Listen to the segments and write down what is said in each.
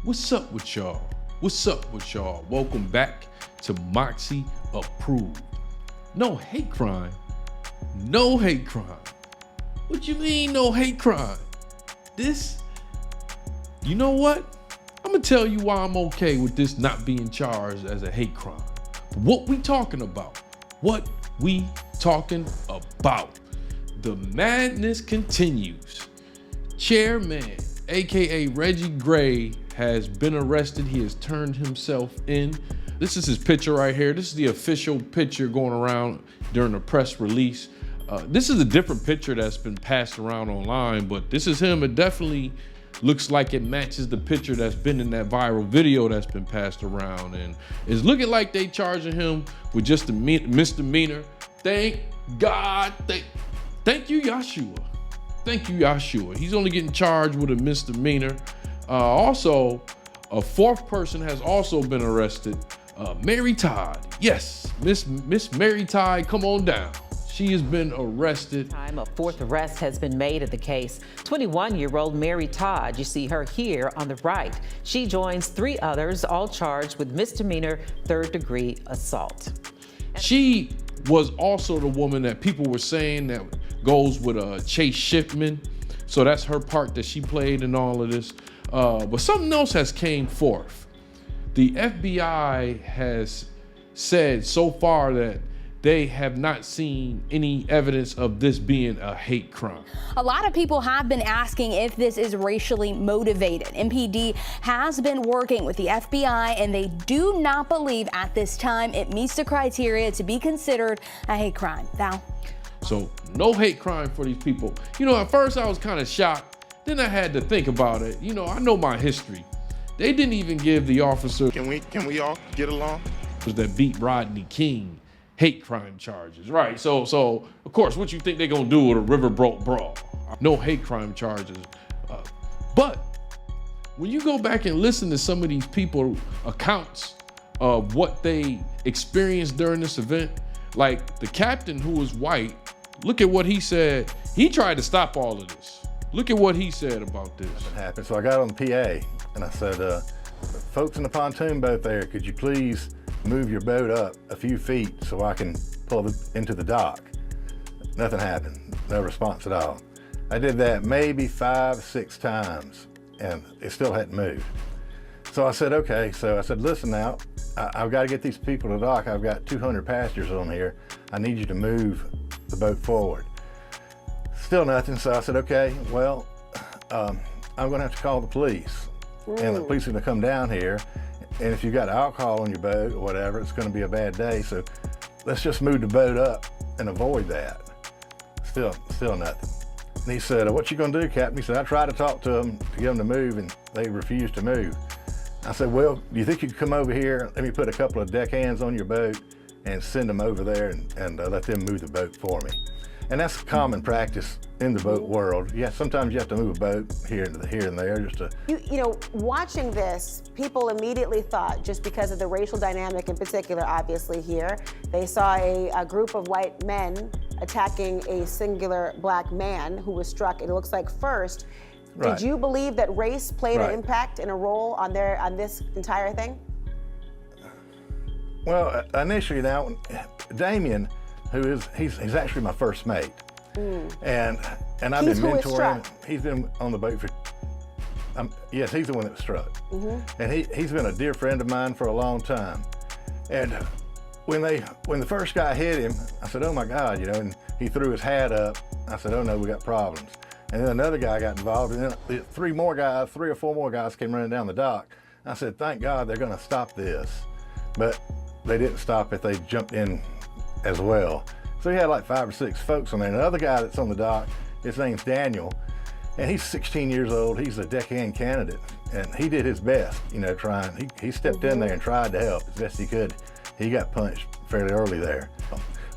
What's up with y'all? What's up with y'all? Welcome back to Moxy Approved. No hate crime. No hate crime. What you mean no hate crime? This, you know what? I'm gonna tell you why I'm okay with this not being charged as a hate crime. What we talking about? What we talking about? The madness continues. Chairman, AKA Reggie Gray, has been arrested. He has turned himself in. This is his picture right here. This is the official picture going around during the press release. This is a different picture that's been passed around online, but this is him. It definitely looks like it matches the picture that's been in that viral video that's been passed around, and it's looking like they charging him with just a misdemeanor. Thank God. Thank you, Yahshua. Thank you, Yahshua. He's only getting charged with a misdemeanor. Also, a fourth person has also been arrested. Mary Todd. Yes, Miss Mary Todd, come on down. She has been arrested. A fourth arrest has been made in the case. 21-year-old Mary Todd, you see her here on the right. She joins 3 others, all charged with misdemeanor third-degree assault. She was also the woman that people were saying that goes with Chase Shipman. So that's her part that she played in all of this. But something else has came forth. The FBI has said so far that they have not seen any evidence of this being a hate crime. A lot of people have been asking if this is racially motivated. MPD has been working with the FBI, and they do not believe at this time it meets the criteria to be considered a hate crime. Val? So no hate crime for these people. You know, at first I was kind of shocked. Then I had to think about it. You know, I know my history. They didn't even give the officer Can we all get along? that beat Rodney King hate crime charges, right? So of course, what you think they're gonna do with a Riverboat Brawl? No hate crime charges. But when you go back and listen to some of these people accounts of what they experienced during this event, like the captain who was white, look at what he said. He tried to stop all of this. Look at what he said about this. Happened. So I got on the PA and I said, folks in the pontoon boat there, could you please move your boat up a few feet so I can pull into the dock? Nothing happened, no response at all. I did that maybe 5, 6 times and it still hadn't moved. So I said, okay, so I said, listen now, I've got to get these people to the dock. I've got 200 passengers on here. I need you to move the boat forward. Still nothing, so I said, okay, well, I'm gonna have to call the police. And the police are gonna come down here, and if you've got alcohol on your boat or whatever, it's gonna be a bad day, so let's just move the boat up and avoid that. Still nothing. And he said, what you gonna do, Captain? He said, I tried to talk to them to get them to move, and they refused to move. I said, well, do you think you could come over here, let me put a couple of deckhands on your boat and send them over there and let them move the boat for me. And that's common practice in the boat world. Yeah, sometimes you have to move a boat here and there just to... You know, watching this, people immediately thought, just because of the racial dynamic in particular, obviously here, they saw a group of white men attacking a singular black man who was struck, it looks like first. Right. Did you believe that race played an impact and a role on this entire thing? Well, initially now, Damien, he's actually my first mate. And I've been mentoring him. He's been on the boat for, yes, he's the one that was struck. And he's been a dear friend of mine for a long time. And when the first guy hit him, I said, oh my God, you know, and he threw his hat up. I said, oh no, we got problems. And then another guy got involved, and then 3 or 4 more guys came running down the dock. I said, thank God they're gonna stop this. But they didn't stop it, they jumped in as well. So he had like 5 or 6 folks on there. And another guy that's on the dock, his name's Daniel, and he's 16 years old. He's a deckhand candidate, and he did his best, you know, trying. He stepped in there and tried to help as best he could. He got punched fairly early there.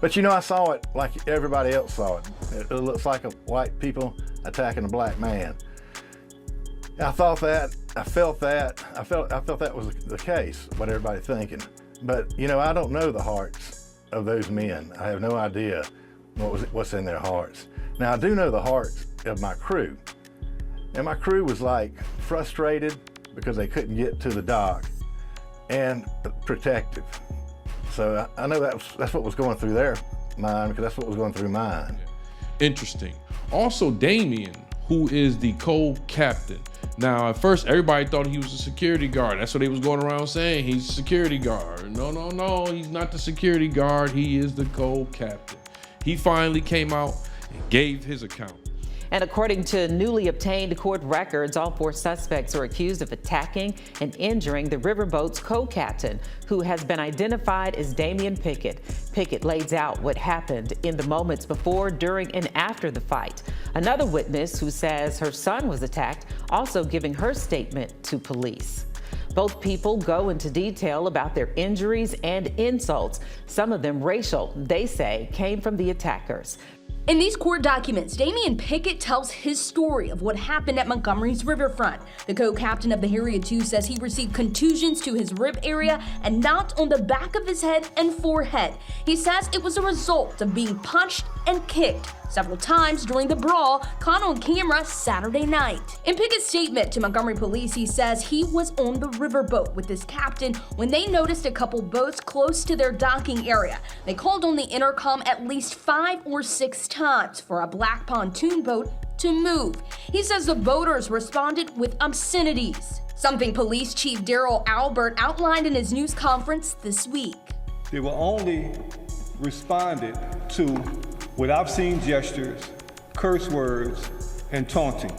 But you know, I saw it like everybody else saw it. It looks like a white people attacking a black man. I thought that, I felt that, I felt that was the case, what everybody's thinking. But you know, I don't know the hearts of those men. I have no idea what's in their hearts. Now I do know the hearts of my crew. And my crew was like frustrated, because they couldn't get to the dock, and protective. So I know that's what was going through their mind, because that's what was going through mine. Interesting. Also, Damien, who is the co-captain. Now, at first, everybody thought he was a security guard. That's what they was going around saying. He's a security guard. No, he's not the security guard. He is the co-captain. He finally came out and gave his account. And according to newly obtained court records, all 4 suspects are accused of attacking and injuring the riverboat's co-captain, who has been identified as Damien Pickett. Pickett lays out what happened in the moments before, during, and after the fight. Another witness, who says her son was attacked, also giving her statement to police. Both people go into detail about their injuries and insults, some of them racial, they say came from the attackers. In these court documents, Damien Pickett tells his story of what happened at Montgomery's riverfront. The co-captain of the Harriet II says he received contusions to his rib area and knocked on the back of his head and forehead. He says it was a result of being punched and kicked several times during the brawl caught on camera Saturday night. In Pickett's statement to Montgomery police, he says he was on the riverboat with his captain when they noticed a couple boats close to their docking area. They called on the intercom at least 5 or 6 times for a black pontoon boat to move. He says the boaters responded with obscenities, something Police Chief Daryl Albert outlined in his news conference this week. They were only responded to with obscene gestures, curse words, and taunting.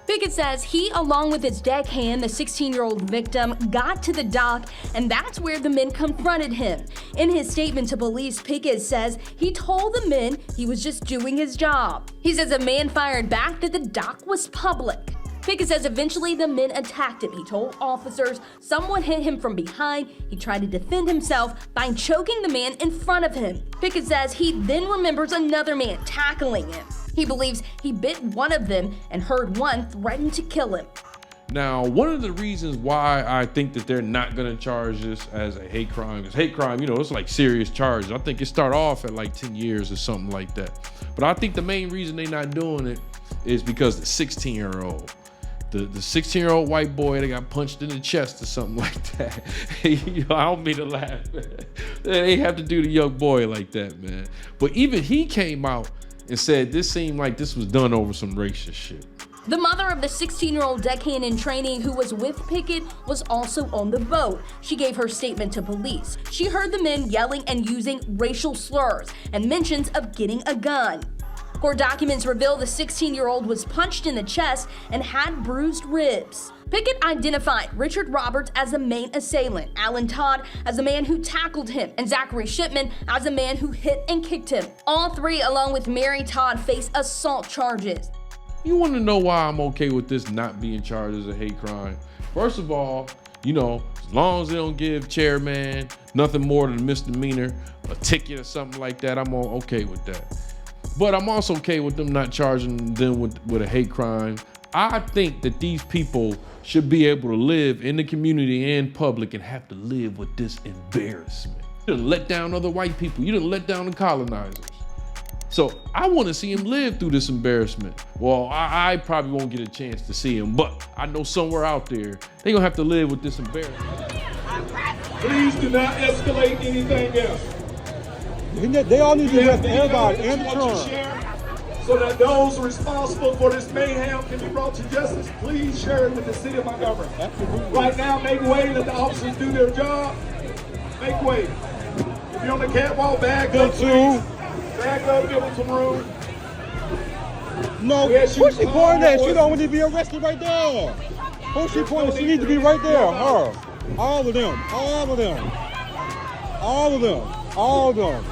Pickett says he, along with his deckhand, the 16-year-old victim, got to the dock, and that's where the men confronted him. In his statement to police, Pickett says he told the men he was just doing his job. He says a man fired back that the dock was public. Pickett says eventually the men attacked him. He told officers someone hit him from behind. He tried to defend himself by choking the man in front of him. Pickett says he then remembers another man tackling him. He believes he bit one of them and heard one threaten to kill him. Now, one of the reasons why I think that they're not going to charge this as a hate crime, because hate crime, it's like serious charges. I think it start off at like 10 years or something like that. But I think the main reason they're not doing it is because the 16-year-old. The 16-year-old white boy that got punched in the chest or something like that. I don't mean to laugh. They have to do the young boy like that, man. But even he came out and said this seemed like this was done over some racist shit. The mother of the 16-year-old deckhand in training who was with Pickett was also on the boat. She gave her statement to police. She heard the men yelling and using racial slurs and mentions of getting a gun. Court documents reveal the 16-year-old was punched in the chest and had bruised ribs. Pickett identified Richard Roberts as the main assailant, Alan Todd as the man who tackled him, and Zachary Shipman as the man who hit and kicked him. All 3, along with Mary Todd, face assault charges. You want to know why I'm okay with this not being charged as a hate crime? First of all, as long as they don't give chairman nothing more than a misdemeanor, a ticket or something like that, I'm okay with that. But I'm also okay with them not charging them with a hate crime. I think that these people should be able to live in the community and public and have to live with this embarrassment. You didn't let down other white people. You didn't let down the colonizers. So I want to see him live through this embarrassment. Well, I probably won't get a chance to see him, but I know somewhere out there, they're gonna have to live with this embarrassment. Please do not escalate anything else. They all need to arrest everybody and the crime. So that those responsible for this mayhem can be brought to justice. Please share it with the city of Montgomery. Absolutely. Right now, make way, let the officers do their job. Make way. If you're on the catwalk, back up, please. Back up, give them some room. No, who's she pointing at? She don't need to be arrested right there. Who's she pointing? She needs to be right there. Her. All of them. All of them. All of them. All of them.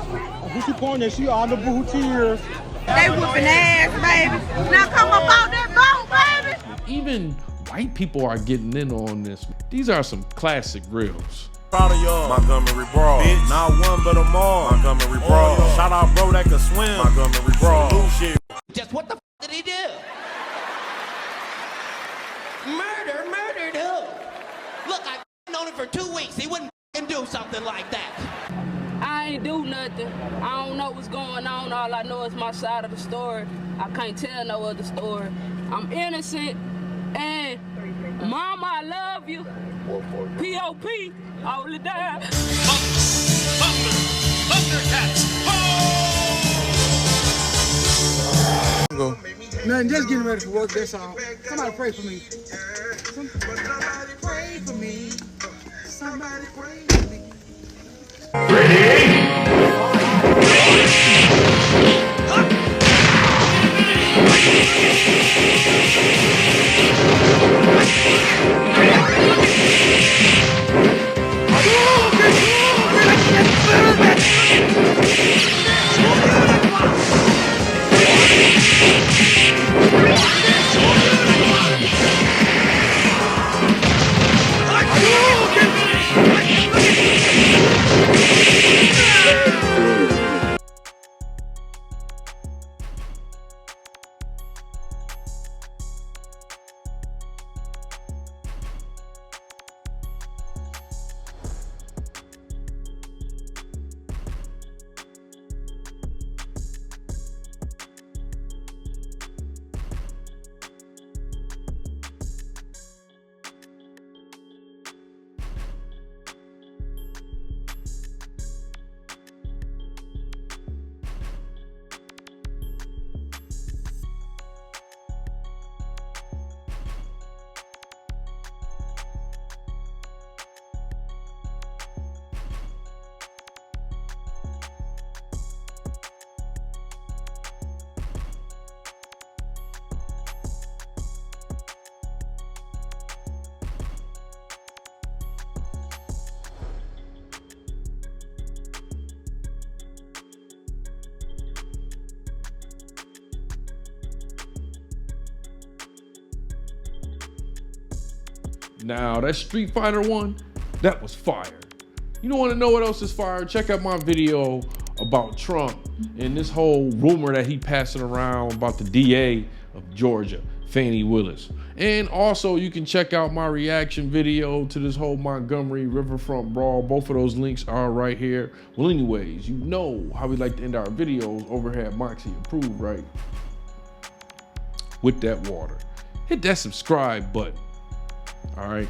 Who's she pointing at? She on the boo tears. They whooping ass, baby. Now come up out that boat, baby. Even white people are getting in on this. These are some classic reels. Proud of y'all. Montgomery Brawl. Bitch. Not one but them all. Montgomery Brawl. Shout out bro that can swim. Montgomery Brawl. Just what the f did he do? Murdered who? Look, I've known him for 2 weeks. He wouldn't do something like that. I ain't do nothing. I don't know what's going on. All I know is my side of the story. I can't tell no other story. I'm innocent, and mama, I love you. P.O.P. all the time. Go. Nothing, just getting ready for work, that's all. Somebody pray for me. Somebody pray for me. Somebody pray for me. Now, that Street Fighter one, that was fire. You don't want to know what else is fire? Check out my video about Trump and this whole rumor that he passing around about the DA of Georgia, Fani Willis. And also, you can check out my reaction video to this whole Montgomery Riverfront Brawl. Both of those links are right here. Well, anyways, you know how we like to end our videos over here at Moxy Approved, right? With that water. Hit that subscribe button. All right.